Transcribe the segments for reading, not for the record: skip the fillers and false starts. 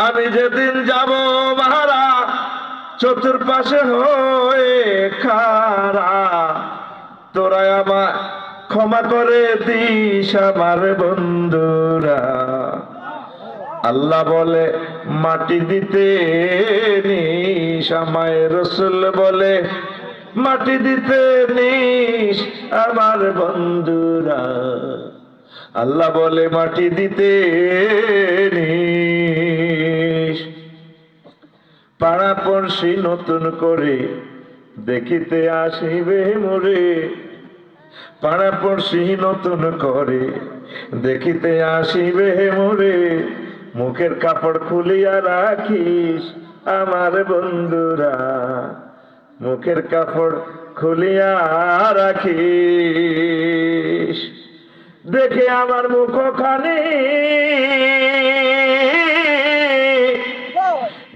আমি যেদিন যাব মাহারা চতুর্পাশে হয়ে খারা, তোরা আমার ক্ষমা করে দিস আমার বন্ধুরা। আল্লাহ বলে মাটি দিতে নিস আমায়, রসুল বলে মাটি দিতে নিস আমার বন্ধুরা। আল্লাহ বলে মাটি দিতে নিস। পাড়া পড়শি নতুন করে দেখিতে আসিবে মোরে, পাড়া পড়শি নতুন করে দেখিতে আসিবে মোরে। মুখের কাপড় খুলিয়া রাখিস আমার বন্ধুরা, মুখের কাপড় খুলিয়া রাখিস। দেখে আমার মুখখানি,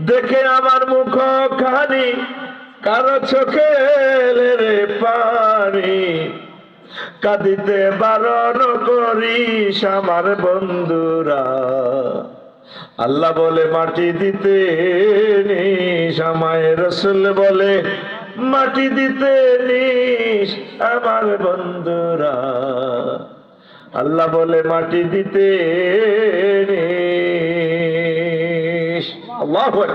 দেখে আমার মুখখানি কারো চোখে রে পানি, কাঁদিতে বারণ করিস আমার বন্ধুরা। আল্লাহ বলে মাটি দিতে নিস আমায়, রসুল বলে মাটি দিতে নিস আমার বন্ধুরা। আল্লাহ বলে মাটি দিতে নিস। আল্লাহু আকবার।